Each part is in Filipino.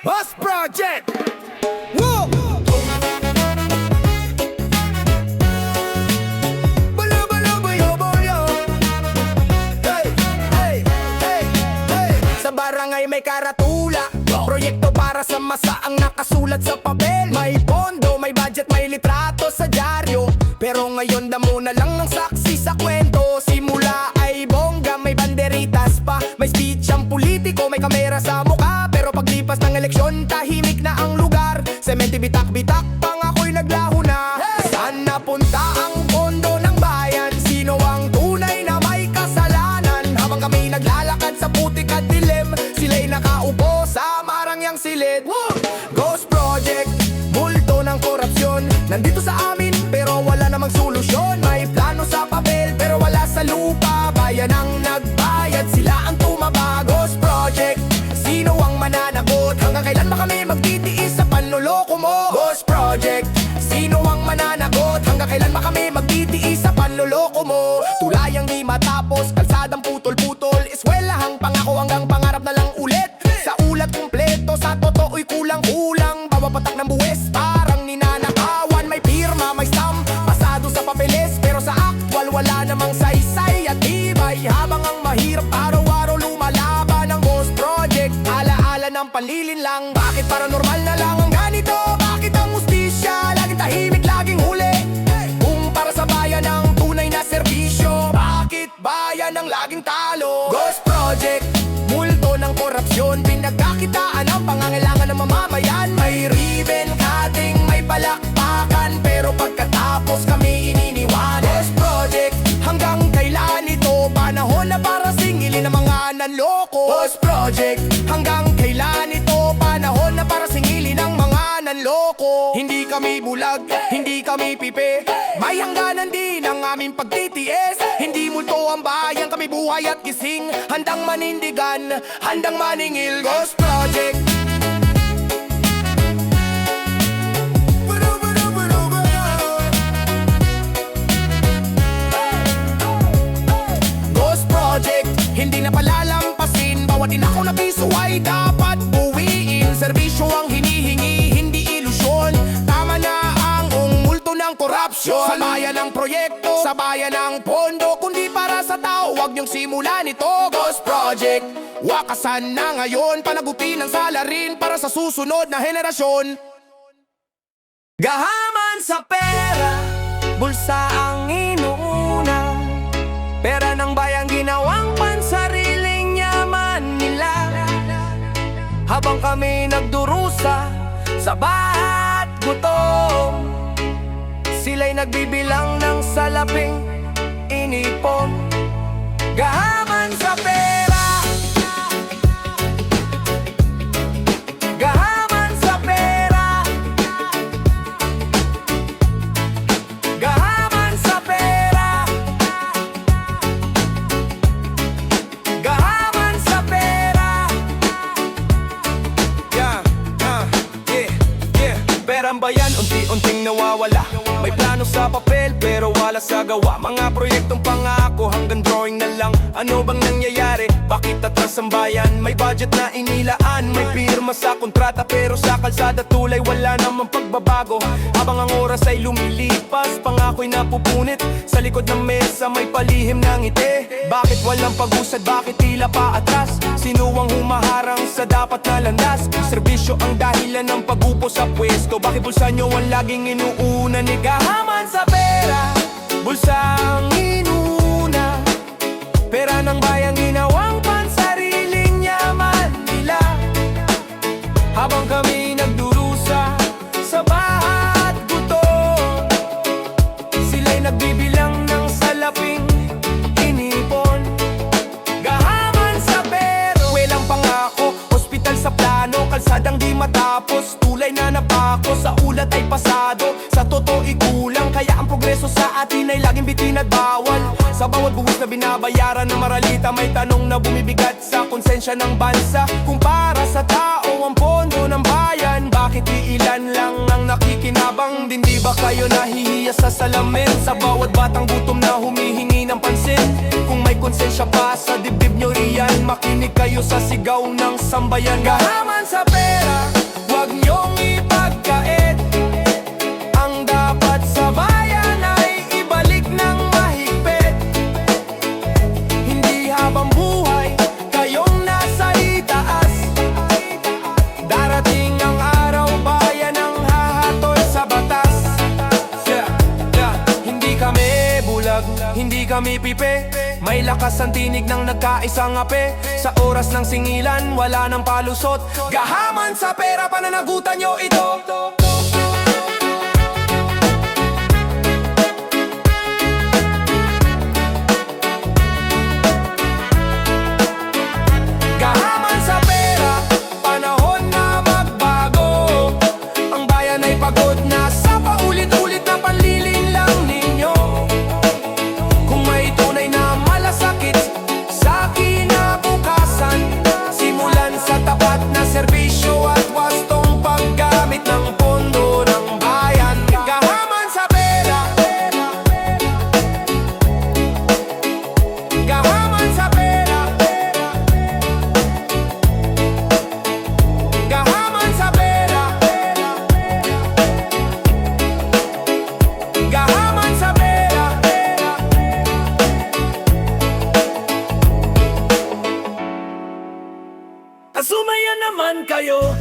Boss Project! Woo! Balo, balo, bayo, bayo. Hey, hey, hey, hey. Sa barangay may karatula, proyekto para sa masa ang nakasulat sa papel. May pondo, may budget, may litrato sa dyaryo. Pero ngayon damo na lang ng saksi sa kwento. Simula ay bongga, may banderitas pa. May speech ang politiko, may kamera sa mukha. Pero paglipas ng eleksyon, tahimik na ang lugar. Sementi bitak-bitak, pang ako'y naglaho na. Saan napunta ang pondo ng bayan? Sino ang tunay na may kasalanan? Habang kami naglalakad sa putik at dilim, sila'y nakaupo sa marangyang silid. Ghost Project, multo ng korupsyon. Nandito sa amin, pero wala namang solusyon. May plano sa papel, pero wala sa lupa. Bayan ang nagbayad, sila ang tumaba. Ghost Project, sino ang mananagot? Hanggang kailan ba kami magtitiis sa panloloko mo? Ghost Project, sino ang mananagot? Hanggang kailan ba kami magtitiis sa panloloko mo? Tulayang di matapos, kalsadang putol-putol. Eskwelahang pangako hanggang pangarap na lang ulit. Sa ulat kumpleto, sa totoo'y kulang-kulang. Babapatak ng buwes, parang ninanakawan. May pirma, may stamp, pasado sa papeles. Pero sa aktwal, wala namang saysay at tibay. Habang ang mahirap araw-araw lumalaban ang Ghost Project. Alaala ng panlilin lang, bakit paranormal na lang ang ganito? Bakit ang hustisya laging tahimik, laging huli? Kung para sa bayan ang tunay na serbisyo, bakit bayan ang laging talo? Ghost Project, multo ng korupsyon. Pinagkakitaan ang pangangailangan ng mamamayan. May ribbon cutting, may palakpakan, pero pagkatapos kami ininiwan. Ghost Project, hanggang kailan ito? Panahon na para singilin ang mga nanloko. Ghost Project, hanggang kailan ito? Panahon na para singilin ang mga nanloko. Hindi kami bulag, hindi kami pipe. May hangganan din ang aming pagtitiis. Hindi multo ang bayan, kami buhay at gising. Handang manindigan, handang maningil. Ghost Project. Ghost Project, hindi na palalampasin. Bawat inako na piso ay dapat buwiin. Serbisyo ang hinihingi, hindi ilusyon. Tama na ang multo ng korupsyon. Sa bayan ang proyekto, sa bayan ang pondo. Kundi para sa tao, huwag niyong simulan ito. Ghost Project, wakasan na ngayon. Panagutin ang salarin para sa susunod na henerasyon. Gahaman sa pera, bulsa ang inuuna. Pera ng bayang ginawang pansariling yaman nila. Habang kami nagdurusa sa bahat gutom, sila'y nagbibilang ng salaping inipon. Gahaman sa pera, gahaman sa pera, gahaman sa pera, gahaman sa pera. Perang bayan, unti-unting nawawala. May plano sa papel, pero wala sa gawa. Mga proyektong pangako, hanggang drawing na lang. Ano bang nangyayari? Bakit atras ang bayan? May budget na inilaan, may pirma sa kontrata, pero sa kalsada tulay wala namang pagbabago. Habang ang oras ay lumilipas, pangako'y napupunit. Sa likod ng mesa may palihim ng ngiti. Bakit walang pag-usad? Bakit tila pa atras? Sino ang humaharang sa dapat na landas? Serbisyo ang dahilan ng pag-upo sa pwesto. Bakit bulsa nyo ang laging inuuna? Ni gahaman sa pera, bulsa ang inuna. Pera ng bayang ginawang pansariling yaman nila. Habang kami nagdurusa sa bahat gutom, sila'y nagbibilang ng salaping inipon. Gahaman sa pera, welang pangako. Hospital sa plano, kalsadang di matapos. Tulay na napako, sa ulat ay pasado. Sa totoo'y kulang, kaya ang progreso sa atin ay laging bitin at bawal. Sa bawat buwis na binabayaran ng maralita, may tanong na bumibigat sa konsensya ng bansa. Kung para sa tao ang pondo ng bayan, bakit iilan lang ang nakikinabang? Hindi ba kayo nahihiya sa salamin? Sa bawat batang gutom na humihingi ng pansin. Kung may konsensya pa sa dibdib nyo riyan, makinig kayo sa sigaw ng sambayan. Gahaman sa pera, kami pipe. May lakas ang tinig ng nagkaisang ape. Sa oras ng singilan, wala nang palusot. Gahaman sa pera, pananagutan nyo ito. Gahaman sa pera, panahon na magbago. Ang bayan ay pagod na sa paulit-ulit na panlilinlang ninyo. Kung may tunay na malasakit sa kinabukasan, simulan sa tapat na serbisyo at wastong paggamit ng pondo ng bayan. Gahaman sa pera, gahaman sa pera, gahaman sa pera, gahaman sa pera. Asumaya naman kayo.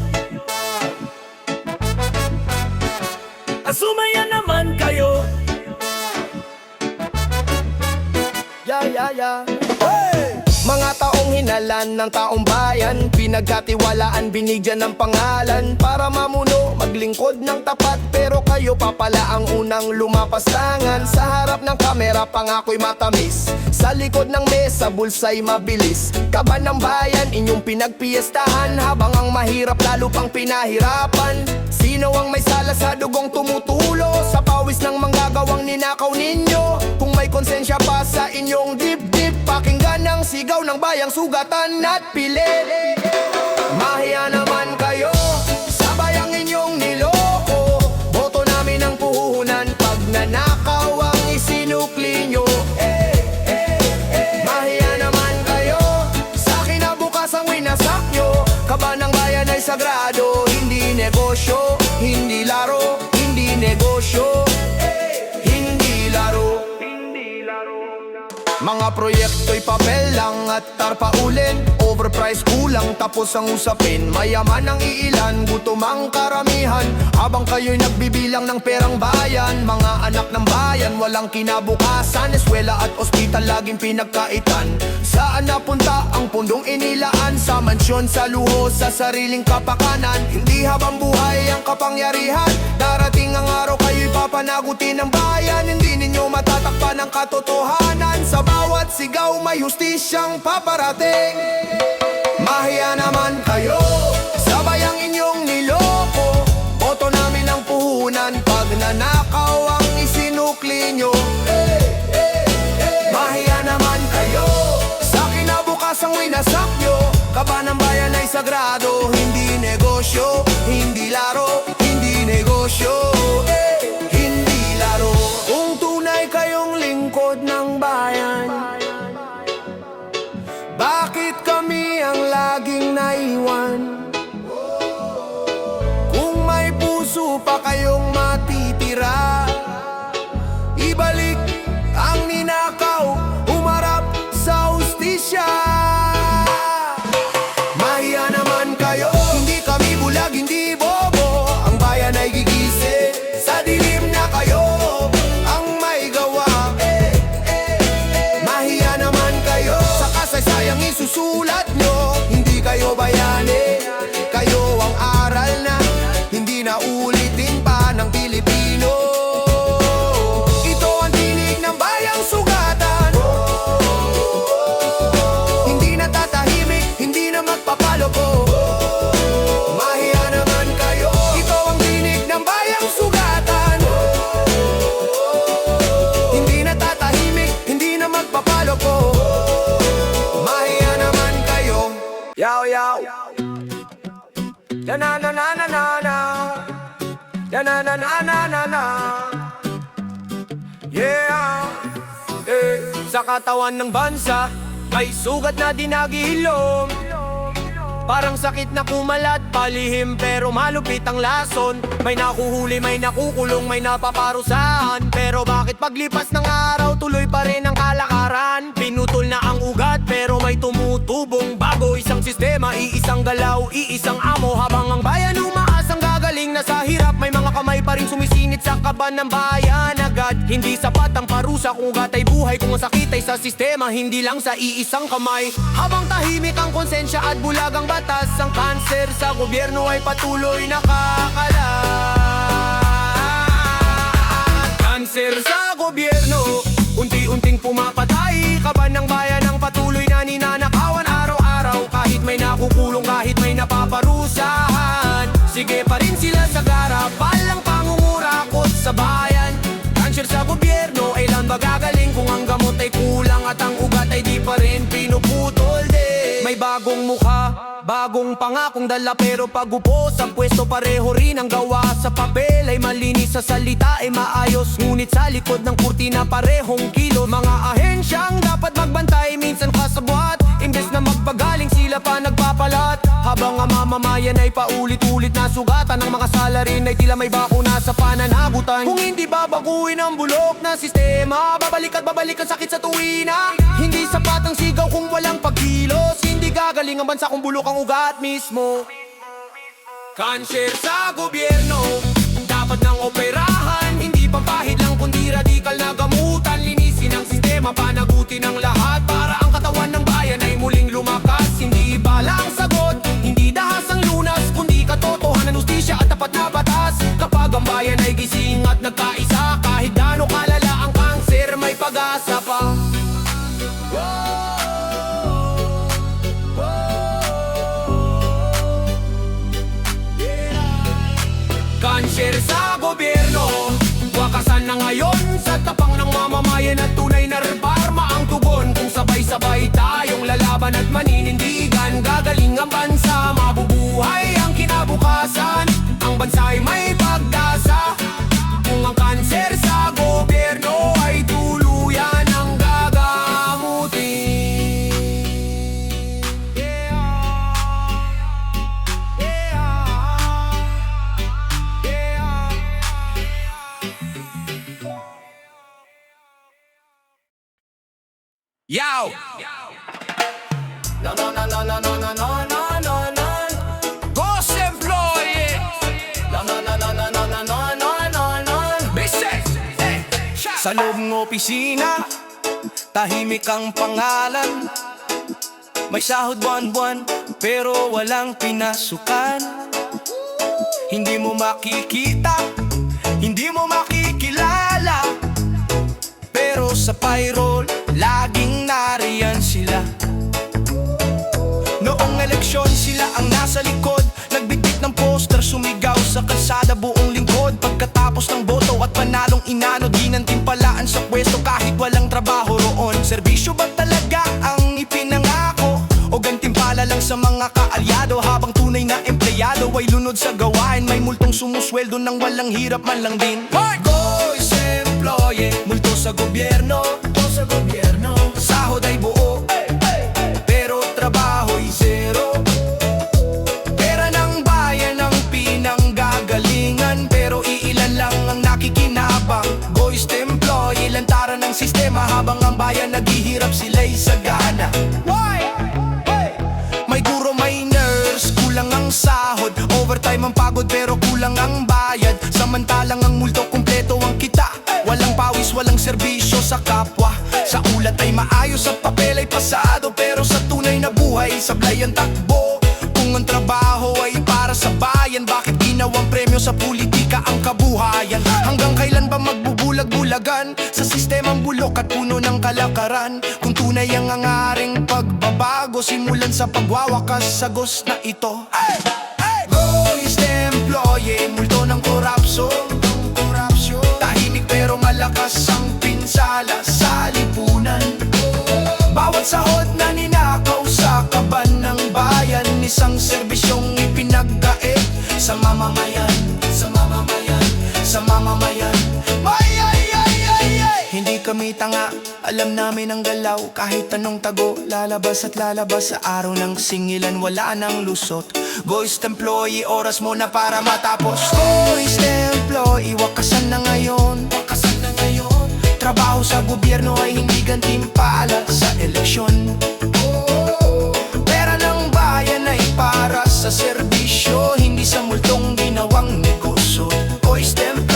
Asumaya naman kayo. Hey! Mga taong hinalan ng taong bayan, pinagkatiwalaan, binigyan ng pangalan para mamuno, maglingkod ng tapat. Pero kayo pa pala ang unang lumapastangan. Sa harap ng kamera, pangako'y matamis. Sa likod ng mesa, bulsa'y mabilis. Kaban ng bayan, inyong pinagpiestahan, habang ang mahirap lalo pang pinahirapan. Sino ang may sala sa dugong tumutulo, sa pawis ng manggagawang ninakaw ninyo? Kung may konsensya pa sa inyong dibdib, pakinggan ang sigaw ng bayang sugatan at pilit. Mahiya naman kayo sa bayang inyong niloko. Boto namin ang puhunan pag nanakaw ang isinukli nyo. Mahiya naman kayo sa kinabukasang winasak nyo. Kaban ng bayan ay sagrado, hindi negosyo, hindi laro, hindi negosyo, hindi laro. Mga proyekto'y papel lang at tarpaulin. Overpriced, kulang, tapos ang usapin. Mayaman ang iilan, gutom ang karamihan, habang kayo'y nagbibilang ng perang bayan. Mga anak ng bayan, walang kinabukasan. Eskwela at ospital laging pinagkaitan. Saan napunta ang pundong inilaan? Sa mansyon, sa luho, sa sariling kapakanan. Hindi habang buhay ang kapangyarihan. Darating ang araw kayo'y papanagutin ng bayan. Hindi ninyo matatakpan ang katotohanan. Sa bawat sigaw may hustisyang paparating. Mahiya naman kayo sa bayang inyong niloko. Boto namin ang puhunan pag nanakaw ang isinukli nyo. Mahiya naman kayo sa kinabukasang winasak nyo. Kaban ng bayan ay sagrado, hindi negosyo, hindi laro, hindi negosyo, hindi laro. Kung tunay kayong lingkod ng bayan, bakit kami ang laging naiwan? Kung may puso pa kayong matitira, ibalik ang ninakaw, humarap sa hustisya. Mahiya naman kayo, hindi kami bulag, hindi bobo. Ang bayan ay gigising, sa dilim na kayo ang may gawa. Mahiya naman kayo sa kasaysayang isusulat nyo. Hindi kayo bayani, kayo ang aral na hindi na ulitin pa ng Pilipino. Ito ang tinig ng bayang sugatan, hindi na tatahimik, hindi na magpapaloko. Mahiya naman kayo, ito ang tinig ng bayang sugatan, hindi na tatahimik, hindi na magpapaloko. Mahiya naman kayo. Yaw yaw, na na na na na na na, na na na na na na na. Yeah, sa katawan ng bansa may sugat na dinagihilom. Parang sakit na kumalat, palihim pero malupit ang lason. May nakuhuli, may nakukulong, may napaparusahan. Pero bakit paglipas ng araw, tuloy pa rin ang kalakaran? Pinutol na ang ugat pero may tumutubong bago. Isang sistema, iisang galaw, iisang amo. Habang ang bayan umaasang gagaling na sa hirap, may mga kamay pa rin sumisingit sa kaban ng bayan agad. Hindi sapat ang parusa kung ugat ay buhay, kung ang sakit ay sa sistema, hindi lang sa iisang kamay. Habang tahimik ang konsensya at bulag ang batas, ang kanser sa gobyerno ay patuloy nakakalat. Kanser sa gobyerno, unti-unting pumapatay. Kaban ng bayan ang patuloy na ninanakawan araw-araw. Kahit may nakukulong, kahit may napaparusahan, sige pa rin sila sa garap. Palang pangungurakot sa bayan. Kanser sa gobyerno, ilan magagaling kung ang gamot ay kulang at ang ugat ay di pa rin pinuputol din. May bagong mukha, bagong pangakong dala, pero pag-upo sa pwesto pareho rin ang gawa. Sa papel ay malinis, sa salita ay maayos, ngunit sa likod ng kurtina parehong kilo. Mga ahensyang dapat magbantay, minsan kasabwat, imbes na magpagaling sila pa nagpapalat. Habang ang mamamayan ay paulit-ulit na sugatan, ang mga salarin ay tila may bakuna sa pananagutan. Kung hindi babaguhin ang bulok na sistema, babalik at babalik ang sakit sa tuwina. Hindi sapat ang sigaw kung walang pagkilos, hindi gagaling ang bansa kung bulok ang ugat mismo. Kanser sa gobyerno, dapat nang operahan, hindi pampahid lang kundi radikal na gamutan. Linisin ang sistema, panagutin ang lahat, para ang katawan ng bayan ay muling lumakas. Hindi bala ang sagot, hindi dahas ang lunas, kundi katotohanan, hustisya at tapat na batas. Kapag ang bayan ay gising at nagkaisa, kahit gaano kalala ang kanser, may pag-asa pa. Kanser sa gobyerno, wakasan na ngayon sa tapang ng mamamayan at tunay na reforma ang tugon. Kung sabay-sabay tayong lalaban at maninindigan, gagaling ang bansa, mabubuhay ang kinabukasan. Ang bansa ay may pag-asa kung ang kanser sa gobyerno ay tuluyan ang gagamutin. Yow! No, no, no, no, no, no, no, no, no, no, no. Ghost employee! No, no, no, no, no, no, no, no, no, no, no. Bises! Sa loob ng opisina, tahimik ang pangalan. May sahod buwan-buwan, pero walang pinasukan. Hindi mo makikita, hindi mo makikilala, pero sa payroll, laging nariyan sila. Noong eleksyon, sila ang nasa likod, nagbitbit ng poster, sumigaw sa kalsada buong lingkod. Pagkatapos ng boto at panalong inano, ginantimpalaan sa pwesto kahit walang trabaho roon. Serbisyo ba talaga ang ipinangako, o gantimpala lang sa mga kaalyado? Habang tunay na empleyado ay lunod sa gawain, may multong sumusweldo nang walang hirap man lang din. Ghost employee, multo sa gobyerno, sahod ay buo, pero trabaho'y zero. Pera ng bayan ang pinanggagalingan, pero iilan lang ang nakikinabang. Ghost employee, lantaran ng sistema, habang ang bayan naghihirap sila'y sagana. May guro, may nurse, kulang ang sahod. Overtime ang pagod pero kulang ang bayad. Samantalang ang multo kumpleto ang kita, walang pawis, walang serbisyo sa kapwa. Sa ulat ay maayos, sa papel ay pasado, pero sa tunay na buhay, sablay ang takbo. Kung ang trabaho ay para sa bayan, bakit ginawang premyo sa politika ang kabuhayan? Hanggang kailan ba magbubulag-bulagan sa sistemang bulok at puno ng kalakaran? Kung tunay ang angaring pagbabago, simulan sa pagwawakas sa ghost na ito. Ghost employee, multo ng korupsyon, tahimik pero malakas ang pinsala sa lipunan. Bawat sahod na ninakaw sa kaban ng bayan, isang serbisyong ipinagkait sa mamamayan, sa mamamayan, sa mamamayan. Hindi kami tanga, alam namin ang galaw. Kahit anong tago, lalabas at lalabas. Sa araw ng singilan, wala nang lusot. Ghost employee, oras mo na para matapos. Ghost employee, wakasan na ngayon, wakasan na ngayon. Trabaho sa gobyerno ay hindi gantimpala sa eleksyon. Pera ng bayan ay para sa serbisyo, hindi sa multong ginawang negosyo. Ghost employee,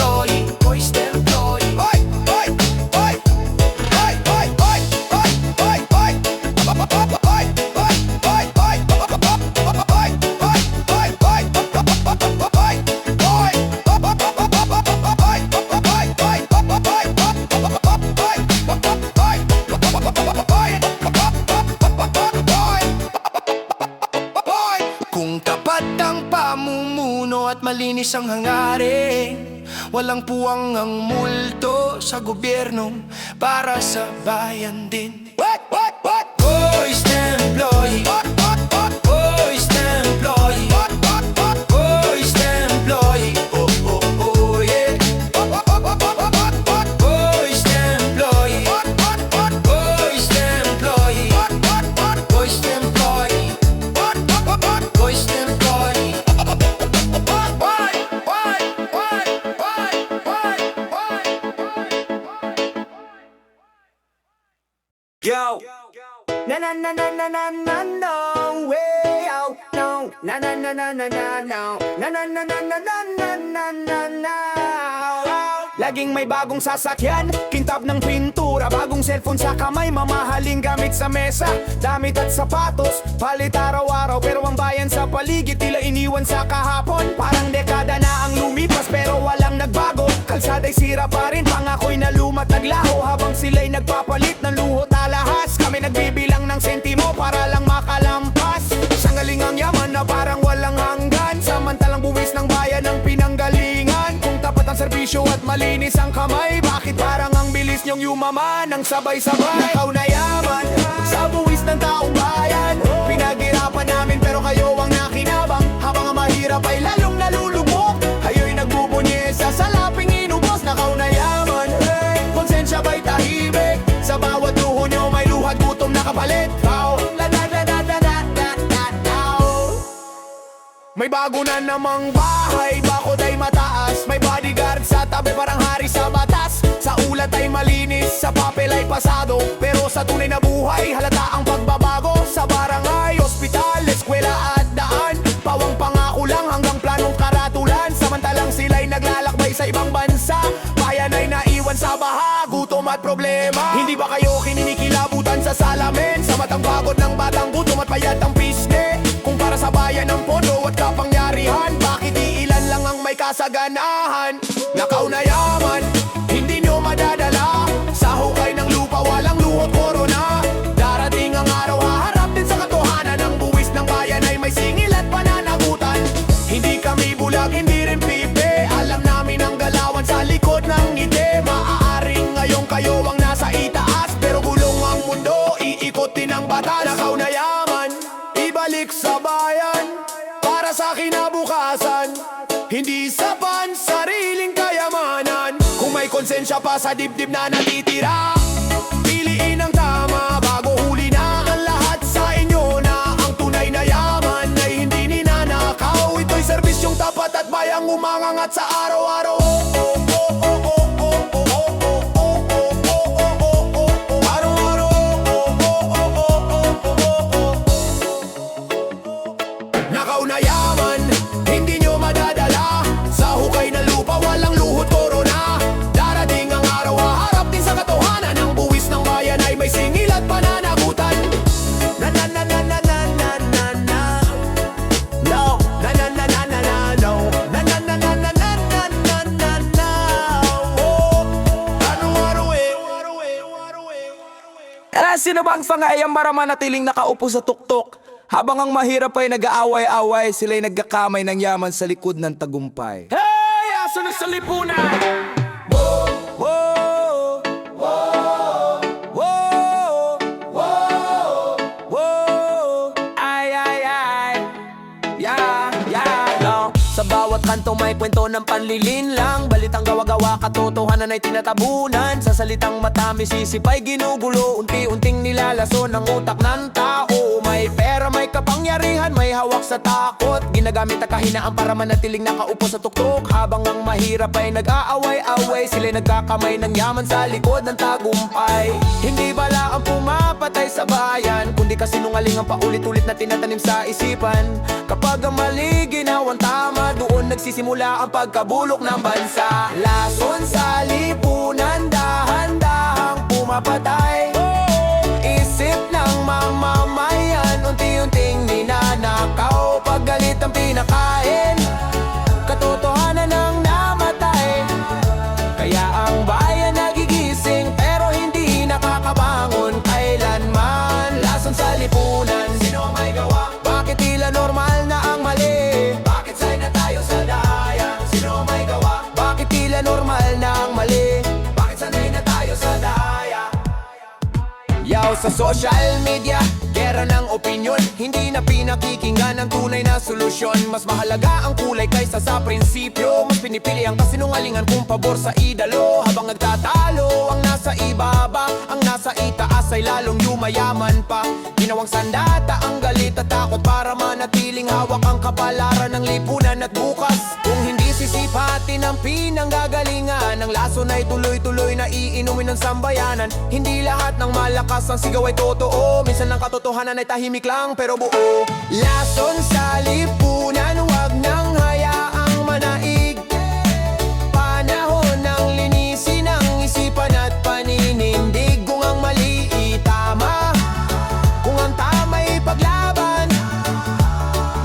mabango at malinis ang hangarin. Walang puwang ang multo sa gobyerno, para sa bayan din. Boys Temploy, Boys Temploy, Boys Temploy, oh oh oh yeah. Boys Temploy, Boys Temploy, Boys Temploy, Boys Temploy. Yo. Na na na na na na na no way out no na na na na na na no na na na na na na na na na. Laging may bagong sasakyan, kintab ng pintura, bagong cellphone sa kamay, mamahaling gamit sa mesa, damit at sapatos, palit araw-araw. Pero ang bayan sa paligid tila iniwan sa kahapon. Parang dekada na ang lumipas pero walang nagbago. Kalsada'y sira pa rin, pangako'y nalumat naglaho, habang sila'y nagpapalit ng luhot alahas. Kami nagbibilang ng sentimo para lang makalampas. Sanggaling ang yaman na parang walang hanggan, samantalang buwis ng bayan ang pinanggalingan. Kung tapat ang serbisyo at malinis ang kamay, bakit parang ang bilis niyong yumaman ng sabay-sabay? Nakaw na yaman sa buwis ng taong bayan, pinaghirapan namin pero kayo ang nakinabang. Habang ang mahirap ay lalong nalulubog, kayo'y nagbubunyesa sa laping inubos. Nakaw na yaman, konsensya ba'y tahimik? Sa bawat luho nyo may luhat gutom na kapalit. May bago na namang bahay, bakod ay mataas, may bodyguard sa tabi parang hari sa batas. Sa ulat ay malinis, sa papel ay pasado, pero sa tunay na buhay halata ang pagbabago. Sa barangay, ospital, eskwela at daan, pawang pangako lang hanggang planong karatulan. Samantalang sila'y naglalakbay sa ibang bansa, bayan ay naiwan sa baha, gutom at problema. Hindi ba kayo kininikilabutan sa salamin? Sa matang pagod ng batang gutom at payat ang pisngi. Kung para sa bayan ng pondo at kapangyarihan, bakit iilan lang ang may kasaganahan? Nakaw na yaman, hindi nyo madadala, sa hukay ng lupa walang luhot korona. Darating ang araw, haharap din sa katotohanan, ang buwis ng bayan ay may singil at pananagutan. Hindi kami bulag, hindi rin pipe, alam namin ang galawan sa likod ng ngiti. Maaaring ngayong kayo ang nasa itaas, pero gulong ang mundo, iikotin ang batas. Nakaw na yaman, ibalik sa bayan, para sa kinabukasan, hindi sa pansariling kayamanan. Kung may konsensya pa sa dibdib na natitira, piliin ang tama bago huli na ang lahat sa inyo. Na ang tunay na yaman ay hindi ninanakaw, ito'y serbisyong tapat at bayang umangangat sa araw-araw. Nakaw na yaman, hindi nyo madadala, sa hukay na lupa walang luhot korona. Darating ang araw, haharap din sa katotohanan, ang buwis ng bayan ay may singil at pananagutan. Na na na na na na na na na no, na na na na na na no, na na na na na na na na na na oh. Sino bang sangayang para manatiling nakaupo sa tuktok, habang ang mahirap ay nag-aaway-away, sila'y nagkakamay ng yaman sa likod ng tagumpay. Hey! Aso na sa lipunan! Whoa! Whoa! Whoa! Whoa! Whoa! Whoa! Ay, ay, ay! Yeah! Yeah! No. Sa bawat kanto may kwento ng panlilinlang, balitang gawa-gawa, katotohanan ay tinatabunan. Sa salitang matamis, isip ay ginugulo, unti-unting nilalaso ng utak ng tao. May pera, may kapangyarihan, may hawak sa takot, ginagamit ang kahinaan para manatiling nakaupo sa tuktok. Habang ang mahirap ay nag-aaway-away, sila'y nagkakamay ng yaman sa likod ng tagumpay. Hindi bala ang pumapatay sa bayan, kundi kasinungaling ang paulit-ulit na tinatanim sa isipan. Kapag ang mali ginawang tama, doon nagsisimula ang pagkabulok ng bansa. Lason sa lipunan, dahan-dahang pumapatay, isip ng mamamayan, unti-unting ninanakaw. Paggalit ang pinakain, katotohanan ang namatay. Kaya ang bayan nagigising, pero hindi nakakabangon kailanman. Lason sa lipunan, sino ang may gawa? Bakit tila normal na ang mali? Bakit sa'y na tayo sa daan? Sa social media, gera ng opinyon, hindi na pinakikinggan ang tunay na solusyon. Mas mahalaga ang kulay kaysa sa prinsipyo. Mas pinipili ang kasinungalingan kung pabor sa idolo. Habang nagtatalo ang nasa ibaba, ang nasa itaas ay lalong yumayaman pa. Ginawang sandata ang galit at takot para manatiling hawak ang kapalaran ng lipunan at bukas. Kung hindi sisipatin ang pinanggagalingan, ang lason ay tuloy-tuloy na iinumin ng sambayanan. Hindi lahat ng malakas ang sigaw ay totoo. Minsan ang katotohanan ay tahimik lang pero buo. Lason sa lipunan, wag nang hayaang manaig. Panahon ng linisin ang isipan at paninindig. Kung ang mali itama, kung ang tama'y paglaban,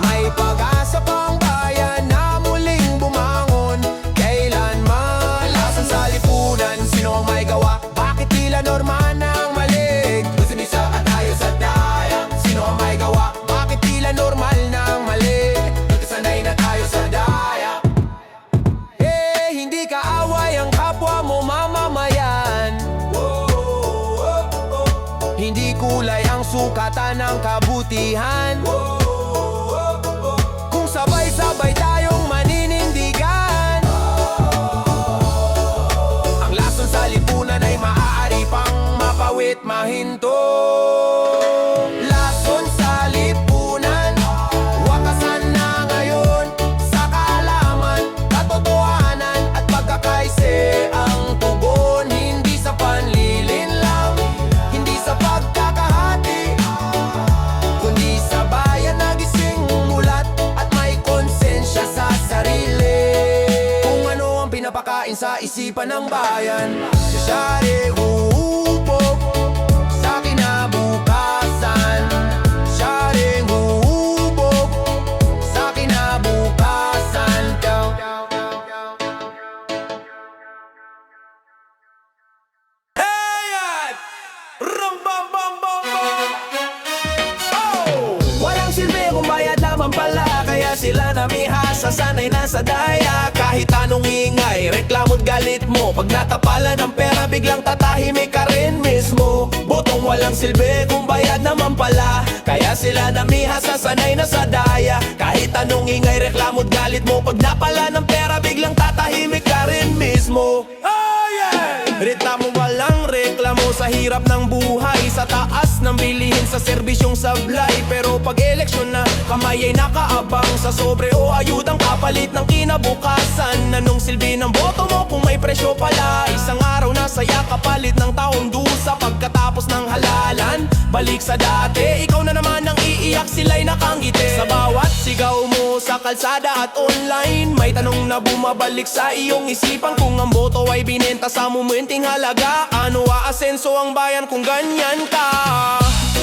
may pag-asa pang bayan na muling bumangon kailanman. Lason sa lipunan, sino ang may gawa? Bakit tila norma ng mali? Gusto nisa at tayo sa daya. Sino ang may gawa? Bakit tila normal ng mali? Nagkasanay na tayo sa daya. Hindi kaaway ang kapwa mo mamamayan. Hindi kulay ang sukatan ng kabutihan. Kung sabay-sabay tayong maninindigan, ang lason sa lipunan ay maaari pang mapawit mahinto. Lason sa lipunan, wakasan na ngayon sa kaalaman, katotohanan at pagkakaise ang tugon. Hindi sa panlilin lang, hindi sa pagkakahati, kundi sa bayan na gising, mulat at may konsensya sa sarili. Kung ano ang pinapakain sa isipan ng bayan, siya rin huhubog sa kinabukasan. Siya rin huhubog sa kinabukasan. Ayan! Rum bam bam bam bam! Oh! Walang silbi kung bayad naman pala, kaya sila namihasa, sanay na sa daya. Kahit anong ingay, reklamo't galit mo, pag natapalan ng pera biglang tatahimik ka rin mismo. Botong walang silbi kung bayad naman pala, kaya sila namihasa, sanay na sa daya. Kahit anong ingay, reklamo't galit mo, pag napala ng pera biglang tatahimik ka rin mismo. Oh yeah! Reklamo walang reklamo sa hirap ng buhay, sa taas ng bilihin sa serbisyong sablay. Pero pag eleksyon na, kamay ay nakaabang sa sobre o ayudang kapalit ng kinabukasan. Anong silbi ng boto mo kung may presyo pala? Isang araw na saya kapalit ng taong dusa. Pagkatapos ng halalan, balik sa dati, ikaw na naman ang iiyak, sila'y nakangiti. Sa bawat sigaw mo sa kalsada at online, may tanong na bumabalik sa iyong isipan. Kung ang boto ay binenta sa momenting halaga, ano aasenso ang bayan kung ganyan ka?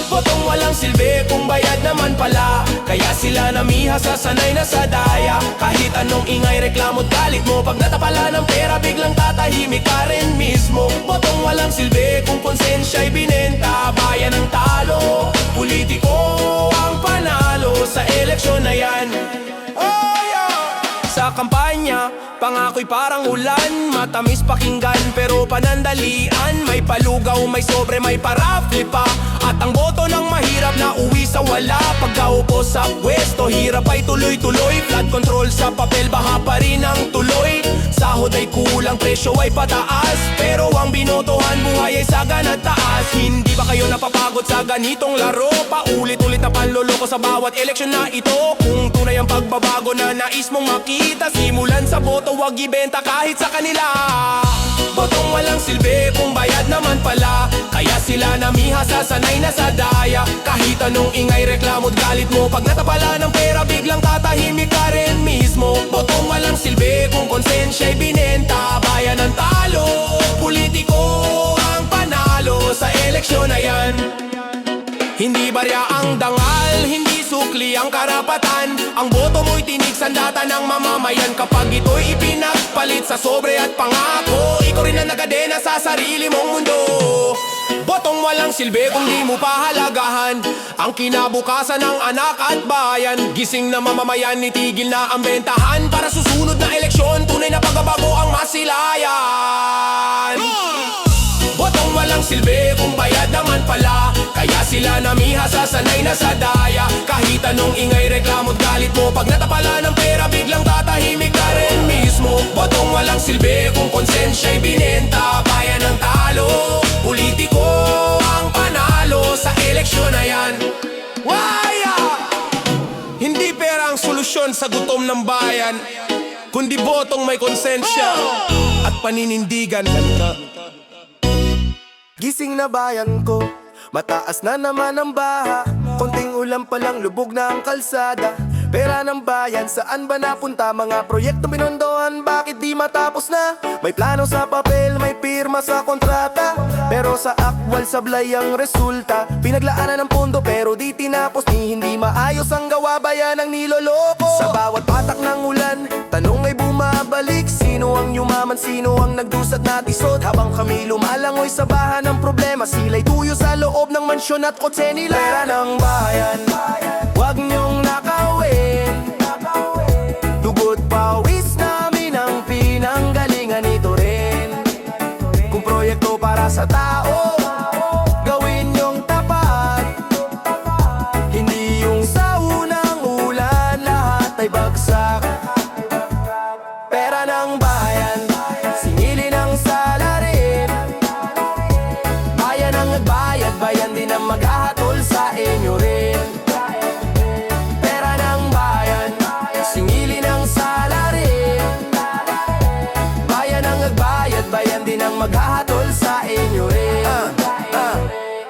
Botong walang silbi kung bayad naman pala, kaya sila namihasa, sanay na sa daya. Kahit anong ingay, reklamo't galit mo, pag natapala ng pera biglang tatahimik ka rin mismo. Botong walang silbi kung konsensya'y binenta, bayan ang talo, politiko ang panalo sa eleksyon na yan. Oh yeah! Sa kampanya, pangako'y parang ulan, matamis pakinggan pero panandalian. May palugaw, may sobre, may parafle pa, at ang boto ng mahirap na uwi sa wala. Pagkaupo sa pwesto, hirap ay tuloy-tuloy. Flood control sa papel, baha pa rin ang tuloy. Sahod ay kulang, presyo ay pataas, pero ang binotohan, buhay ay sagan at taas. Hindi ba kayo napapagod sa ganitong laro? Paulit-ulit na panloloko sa bawat eleksyon na ito. Kung tunay ang pagbabago na nais mong makita, simulan sa boto, wag ibenta kahit sa kanila. Botong walang silbi kung bayad naman pala, kaya sila namihasa, sanay na sa daya. Kahit anong ingay, reklamo't galit mo, pag natapala ng pera biglang tatahimik ka rin mismo. Botong walang silbi kung konsensya'y binenta, bayan ang talo, politiko ang panalo sa eleksyon na yan. Hindi barya ang dangal, hindi sukli ang karapatan. Ang boto mo'y tinig sandata ng mamamayan. Kapag ito'y ipinagpalit sa sobre at pangako, ikaw rin ang nagadena sa sarili mong mundo. Botong walang silbi kung di mo pahalagahan ang kinabukasan ng anak at bayan. Gising na mamamayan, itigil na ang bentahan, para susunod na eleksyon, tunay na pagbabago ang masilayan. Botong walang silbi kung bayad naman pala, sila namiha, sasanay na sa daya. Kahit anong ingay, reklamo't galit mo, pag natapala ng pera, biglang tatahimik ka rin mismo. Botong walang silbi kung konsensya'y binenta. Bayan ang talo, politiko ang panalo sa eleksyon na yan. Waya! Hindi pera ang solusyon sa gutom ng bayan, kundi botong may konsensya at paninindigan. Gising na bayan ko, mataas na naman ang baha. Konting ulan pa lang, lubog na ang kalsada. Pera ng bayan, saan ba napunta? Mga proyekto binondohan, bakit di matapos na? May plano sa papel, may pirma sa kontrata, pero sa aktwal sablay ang resulta. Pinaglaanan ng pondo pero di tinapos, ni hindi maayos ang gawa, bayan ang niloloko. Sa bawat patak ng ulan, tanong ay bumabalik. Sino ang yumaman, sino ang nagdusat na tisod? Habang kami lumalangoy sa baha ng problema, sila'y tuyo sa loob ng mansyon at kotse nila. Pera ng bayan, wag niyong nakawin. Dugot pawis namin ang pinanggalingan nito rin. Kung proyekto para sa tao, gawin niyong tapat. Hindi yung sa unang ulan, lahat ay bagsak. Pera ng bayan, singilin ang salarin. Bayan ang nagbayad, bayan din ang maghahatol sa inyo rin. Pera ng bayan, singilin ang salarin. Bayan ang nagbayad, bayan din ang maghahatol sa inyo rin.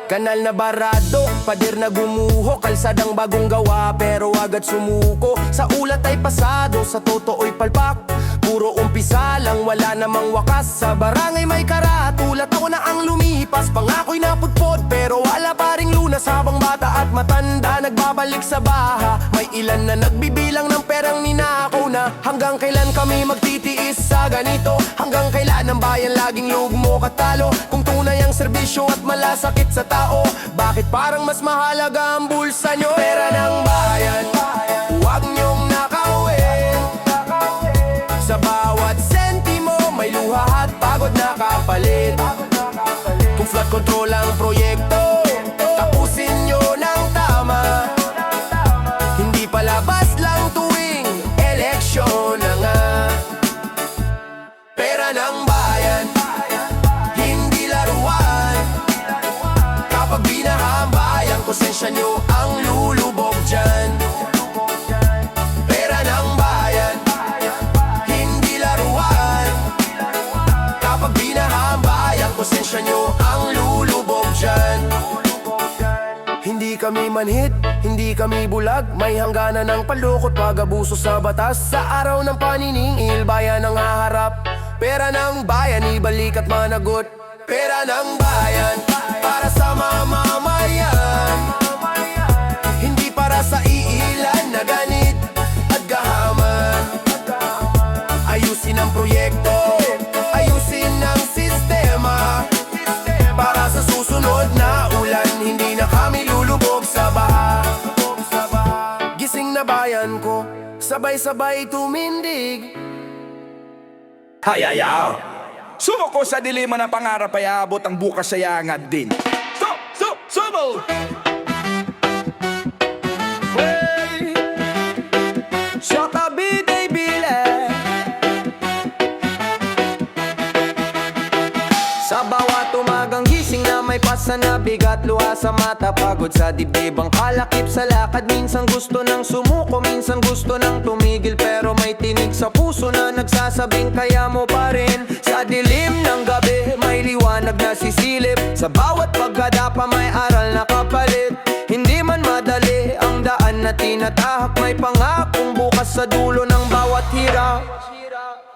Kanal na barado, pader na gumuho, kalsadang bagong gawa pero agad sumuko. Sa ulat ay pasado, sa totoo'y palpak. Puro umpisa lang, wala namang wakas. Sa barangay may karatulat, ako na ang lumipas. Pangako'y napudpod pero wala pa ring lunas. Habang bata at matanda, nagbabalik sa baha. May ilan na nagbibilang ng perang ninakaw na. Hanggang kailan kami magtitiis sa ganito? Hanggang kailan ang bayan laging lugmo katalo? Kung tunay ang serbisyo at malasakit sa tao, bakit parang mas mahalaga ang bulsa nyo? Pera ng bayan, huwag nyong nakawin. Sa bawat sentimo, may luha at pagod na kapalit. Kung flood control ang proyekto, tapusin nyo ng tama. Hindi palabas lang tuwing eleksyon na nga. Pera ng bayan, hindi laruan. Kapag binaha ang bayan, konsensya nyo ang lulubog dyan. Pera ng bayan, hindi laruan. Kapag binaha ang bayan, konsensya nyo ang lulubog dyan. Hindi kami manhid, hindi kami bulag. May hangganan ng palukot, pag-abuso sa batas. Sa araw ng paniningil, bayan ang haharap. Pera ng bayan, ibalik at managot. Pera ng bayan, para sa mamamayan. Hindi para sa iilan na ganit at gahaman. Ayusin ang proyekto, ayusin ang sistema. Para sa susunod na ulan, hindi na kami lulubog sa baha. Gising na bayan ko, sabay-sabay tumindig. Hayayaw! Sumuko sa dilima ng pangarap ay aabot ang bukas ay angad din. Sumo! Hey! Sa Cavite Bile, sa bawat umagang gising na may pasa na bigat, luha sa mata, pagod sa dibdib ang kalakip sa lakad. Minsan gusto nang sumuko, minsan gusto nang tumigil, pero may tinig sa puso na nagsasabing kaya mo pa rin. Sa dilim ng gabi may liwanag na sisilip, sa bawat pagkadapa may aral na kapalit. Hindi man madali ang daan na tinatahak, may pangakong bukas sa dulo ng bawat hirap.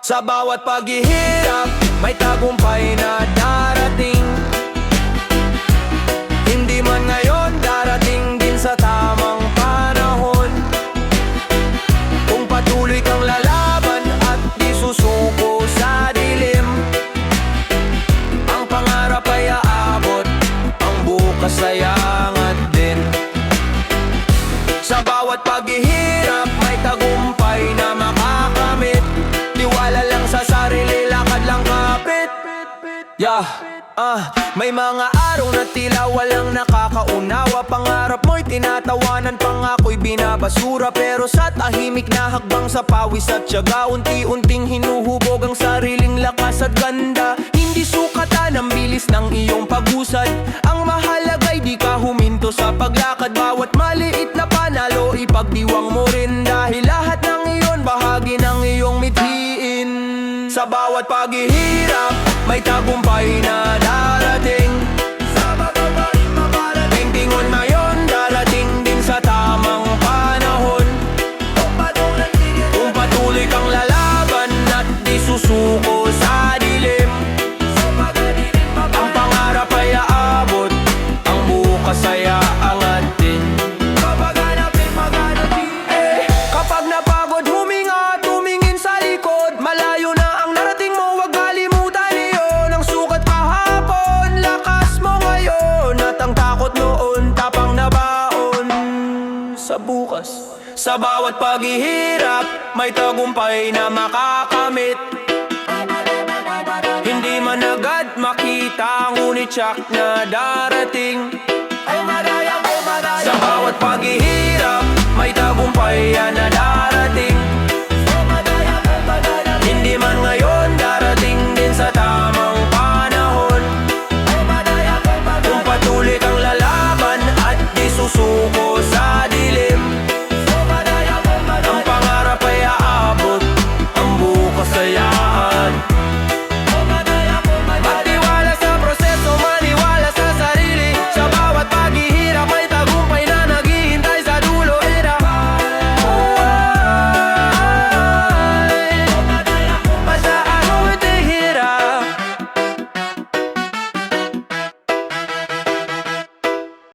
Sa bawat paghihirap, may tagumpay na darating. Hindi man ngayon, darating din sa tamang panahon. Kung patuloy kang lalaban at di susuko sa dilim, ang pangarap ay aabot, ang bukas ay angat din. Sa bawat paghihirap, may tagumpay na makakamit. Tiwala lang sa sarili, lakad lang kapit. May mga araw na tila walang nakakaunawa. Pangarap mo'y tinatawanan, pangako'y binabasura. Pero sa tahimik na hakbang sa pawis at tiyaga, unti-unting hinuhubog ang sariling lakas at ganda. Hindi sukatan ang bilis ng iyong pag-usad, ang mahalaga'y di ka huminto sa paglakad. Bawat maliit na panalo ipagdiwang mo rin, dahil lahat ng iyon bahagi ng iyong mithiin. Sa bawat paghihirap may tagumpay na darating. Sa bawat tingon na yon, darating din sa tamang panahon. Kung patuloy kang lalaban at di susuko sa dilim, ang pangarap ay aabot, ang bukas ay aangat din. Kapag napagod huminga, tumingin sa likod, malayo na ang narating mo, wag kalimutan iyon. Ang sukat kahapon, lakas mo ngayon, at ang takot noon, tapang na baon sa bukas. Sa bawat paghihirap may tagumpay na makakamit. Hindi man agad makita, ngunit tiyak na darating. Sa bawat paghihirap may tagumpay na darating.